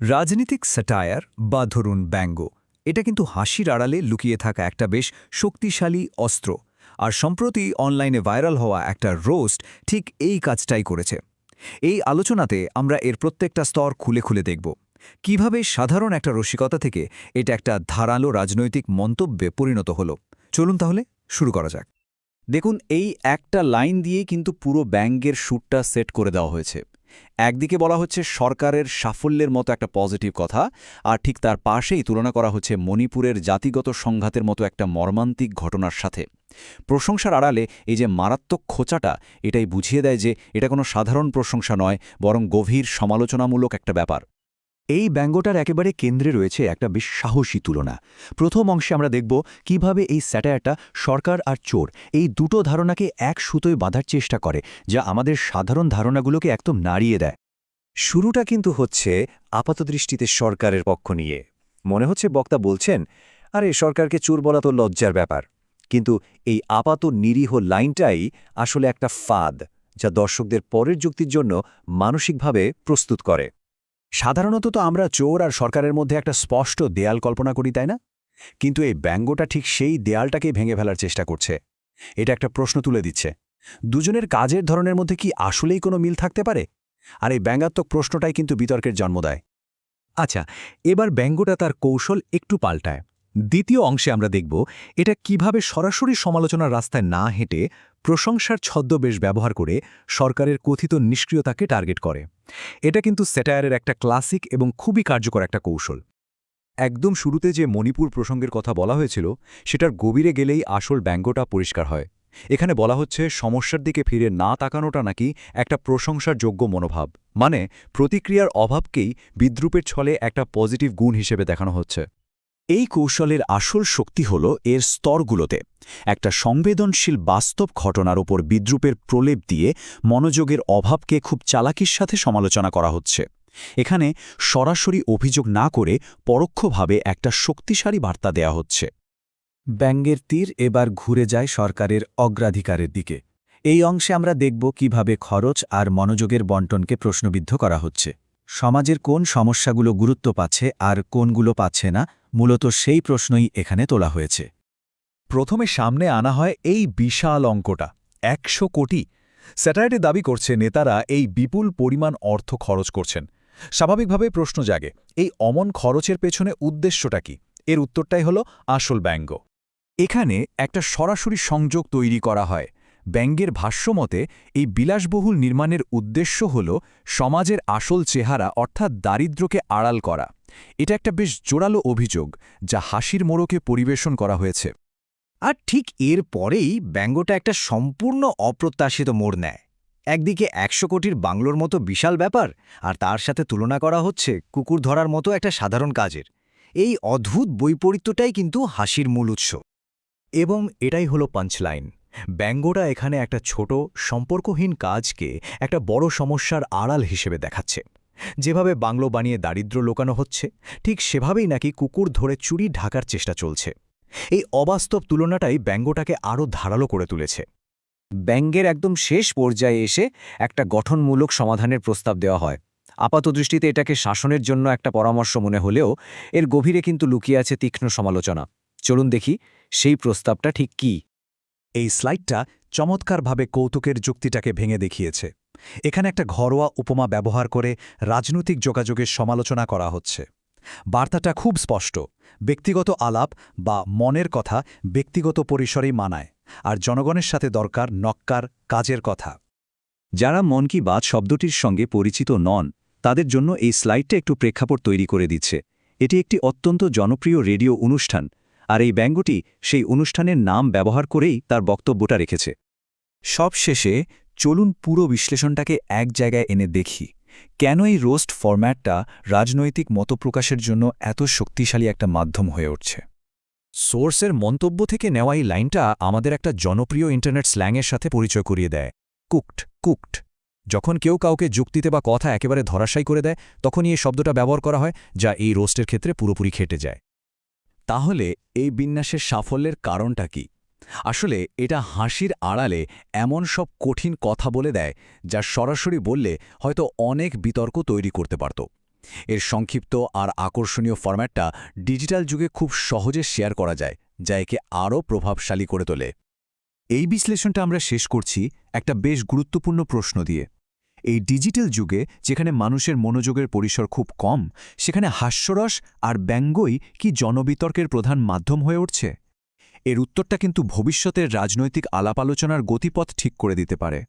রাজনীতিক স্যাটায়ার বা ধরুন ব্যঙ্গ এটা কিন্তু হাসির আড়ালে লুকিয়ে থাকা একটা বেশ শক্তিশালী অস্ত্র। আর সম্প্রতি অনলাইনে ভাইরাল হওয়া একটা রোস্ট ঠিক এই কাজটাই করেছে। এই আলোচনাতে আমরা এর প্রত্যেকটা স্তর খুলে খুলে দেখব কিভাবে সাধারণ একটা রসিকতা থেকে এটা একটা ধারালো রাজনৈতিক মন্তব্যে পরিণত হলো। চলুন তাহলে শুরু করা যাক। দেখুন, এই একটা লাইন দিয়েই কিন্তু পুরো ব্যঙ্গের শ্যুটটা সেট করে দেওয়া হয়েছে। একদিকে বলা হচ্ছে সরকারের সাফল্যের মতো একটা পজিটিভ কথা, আর ঠিক তার পাশেই তুলনা করা হচ্ছে মণিপুরের জাতিগত সংঘাতের মতো একটা মর্মান্তিক ঘটনার সাথে। প্রশংসার আড়ালে এই যে মারাত্মক খোঁচাটা, এটাই বুঝিয়ে দেয় যে এটা কোনো সাধারণ প্রশংসা নয়, বরং গভীর সমালোচনামূলক একটা ব্যাপার। এই ব্যঙ্গটার একেবারে কেন্দ্রে রয়েছে একটা বেশ সাহসী তুলনা। প্রথম অংশে আমরা দেখব কিভাবে এই স্যাটায়ারটা সরকার আর চোর এই দুটো ধারণাকে এক সুতোয় বাঁধার চেষ্টা করে, যা আমাদের সাধারণ ধারণাগুলোকে একদম নাড়িয়ে দেয়। শুরুটা কিন্তু হচ্ছে আপাতদৃষ্টিতে সরকারের পক্ষ নিয়ে। মনে হচ্ছে বক্তা বলছেন, আরে সরকারকে চোর বলা তো লজ্জার ব্যাপার। কিন্তু এই আপাত নিরীহ লাইনটাই আসলে একটা ফাঁদ, যা দর্শকদের পরের যুক্তির জন্য মানসিকভাবে প্রস্তুত করে। সাধারণত তো আমরা চোর আর সরকারের মধ্যে একটা স্পষ্ট দেয়াল কল্পনা করি, তাই না? কিন্তু এই ব্যঙ্গটা ঠিক সেই দেয়ালটাকেই ভেঙে ফেলার চেষ্টা করছে। এটা একটা প্রশ্ন তুলে দিচ্ছে, দুজনের কাজের ধরনের মধ্যে কি আসলেই কোনো মিল থাকতে পারে? আর এই ব্যঙ্গাত্মক প্রশ্নটাই কিন্তু বিতর্কের জন্ম দেয়। আচ্ছা, এবার ব্যঙ্গটা তার কৌশল একটু পাল্টায়। দ্বিতীয় অংশে আমরা দেখব এটা কিভাবে সরাসরি সমালোচনার রাস্তায় না হেঁটে প্রশংসার ছদ্মবেশ ব্যবহার করে সরকারের কথিত নিষ্ক্রিয়তাকে টার্গেট করে। এটা কিন্তু স্যাটায়ারের একটা ক্লাসিক এবং খুবই কার্যকর একটা কৌশল। একদম শুরুতে যে মণিপুর প্রসঙ্গের কথা বলা হয়েছিল, সেটার গভীরে গেলেই আসল ব্যঙ্গটা পরিষ্কার হয়। এখানে বলা হচ্ছে সমস্যার দিকে ফিরে না তাকানোটা নাকি একটা প্রশংসার যোগ্য মনোভাব, মানে প্রতিক্রিয়ার অভাবকেই বিদ্রূপের ছলে একটা পজিটিভ গুণ হিসেবে দেখানো হচ্ছে। এই কৌশলের আসল শক্তি হল এর স্তরগুলোতে। একটা সংবেদনশীল বাস্তব ঘটনার ওপর বিদ্রূপের প্রলেপ দিয়ে মনোযোগের অভাবকে খুব চালাকির সাথে সমালোচনা করা হচ্ছে। এখানে সরাসরি অভিযোগ না করে পরোক্ষভাবে একটা শক্তিশালী বার্তা দেয়া হচ্ছে। ব্যঙ্গের তীর এবার ঘুরে যায় সরকারের অগ্রাধিকারের দিকে। এই অংশে আমরা দেখব কিভাবে খরচ আর মনোযোগের বণ্টনকে প্রশ্নবিদ্ধ করা হচ্ছে। সমাজের কোন সমস্যাগুলো গুরুত্ব পাচ্ছে আর কোনগুলো পাচ্ছে না, মূলত সেই প্রশ্নই এখানে তোলা হয়েছে। প্রথমে সামনে আনা হয় এই বিশাল অঙ্কটা, ১০০ কোটি। স্যাটায়ারে দাবি করছে নেতারা এই বিপুল পরিমাণ অর্থ খরচ করছেন। স্বাভাবিকভাবে প্রশ্ন জাগে, এই অমন খরচের পেছনে উদ্দেশ্যটা কি? এর উত্তরটাই হল আসল ব্যঙ্গ। এখানে একটা সরাসরি সংযোগ তৈরি করা হয়। ব্যঙ্গের ভাষ্যমতে এই বিলাসবহুল নির্মাণের উদ্দেশ্য হল সমাজের আসল চেহারা, অর্থাৎ দারিদ্র্যকে আড়াল করা। এটা একটা বেশ জোরালো অভিযোগ, যা হাসির মোড়কে পরিবেশন করা হয়েছে। আর ঠিক এর পরেই ব্যঙ্গটা একটা সম্পূর্ণ অপ্রত্যাশিত মোড় নেয়। একদিকে ১০০ কোটির বাংলোর মতো বিশাল ব্যাপার, আর তার সাথে তুলনা করা হচ্ছে কুকুর ধরার মতো একটা সাধারণ কাজের। এই অদ্ভুত বৈপরীত্যটাই কিন্তু হাসির মূল উৎস। এবং এটাই হলো পাঞ্চলাইন। ব্যঙ্গটা এখানে একটা ছোট সম্পর্কহীন কাজকে একটা বড় সমস্যার আড়াল হিসেবে দেখাচ্ছে। যেভাবে বাংলো বানিয়ে দারিদ্র্য লোকানো হচ্ছে, ঠিক সেভাবেই নাকি কুকুর ধরে চুরি ঢাকার চেষ্টা চলছে। এই অবাস্তব তুলনাটাই ব্যঙ্গটাকে আরও ধারালো করে তুলেছে। ব্যঙ্গের একদম শেষ পর্যায়ে এসে একটা গঠনমূলক সমাধানের প্রস্তাব দেওয়া হয়। আপাতদৃষ্টিতে এটাকে শাসনের জন্য একটা পরামর্শ মনে হলেও এর গভীরে কিন্তু লুকিয়ে আছে তীক্ষ্ণ সমালোচনা। চলুন দেখি সেই প্রস্তাবটা ঠিক কী। এই স্লাইডটা চমৎকারভাবে কৌতুকের যুক্তিটাকে ভেঙে দেখিয়েছে। এখানে একটা ঘরোয়া উপমা ব্যবহার করে রাজনৈতিক যোগাযোগের সমালোচনা করা হচ্ছে। বার্তাটা খুব স্পষ্ট, ব্যক্তিগত আলাপ বা মনের কথা ব্যক্তিগত পরিসরেই মানায়, আর জনগণের সাথে দরকার নক্কার কাজের কথা। যারা মন কি বাত শব্দটির সঙ্গে পরিচিত নন, তাদের জন্য এই স্লাইডটা একটু প্রেক্ষাপট তৈরি করে দিচ্ছে। এটি একটি অত্যন্ত জনপ্রিয় রেডিও অনুষ্ঠান, আর এই ব্যঙ্গটি সেই অনুষ্ঠানের নাম ব্যবহার করেই তার বক্তব্যটা রেখেছে। সবশেষে চলুন পুরো বিশ্লেষণটাকে এক জায়গায় এনে দেখি, কেন এই রোস্ট ফরম্যাটটা রাজনৈতিক মতপ্রকাশের জন্য এত শক্তিশালী একটা মাধ্যম হয়ে উঠছে। সোর্সের মন্তব্য থেকে নেওয়া এই লাইনটা আমাদের একটা জনপ্রিয় ইন্টারনেট স্ল্যাংয়ের সাথে পরিচয় করিয়ে দেয়, কুকড। যখন কেউ কাউকে যুক্তিতে বা কথা একেবারে ধরাশায়ী করে দেয়, তখনই এই শব্দটা ব্যবহার করা হয়, যা এই রোস্টের ক্ষেত্রে পুরোপুরি খেটে যায়। তাহলে এই বিন্যাসের সাফল্যের কারণটা কি? আসলে এটা হাসির আড়ালে এমন সব কঠিন কথা বলে দেয়, যা সরাসরি বললে হয়তো অনেক বিতর্ক তৈরি করতে পারত। এর সংক্ষিপ্ত আর আকর্ষণীয় ফরম্যাটটা ডিজিটাল যুগে খুব সহজে শেয়ার করা যায়, যা একে আরও প্রভাবশালী করে তোলে। এই বিশ্লেষণটা আমরা শেষ করছি একটা বেশ গুরুত্বপূর্ণ প্রশ্ন দিয়ে। এই ডিজিটাল যুগে যেখানে মানুষের মনোযোগের পরিসর খুব কম, সেখানে হাস্যরস আর ব্যঙ্গই কি জনবিতর্কের প্রধান মাধ্যম হয়ে উঠছে? এর উত্তরটা কিন্তু ভবিষ্যতের রাজনৈতিক আলাপ আলোচনার গতিপথ ঠিক করে দিতে পারে।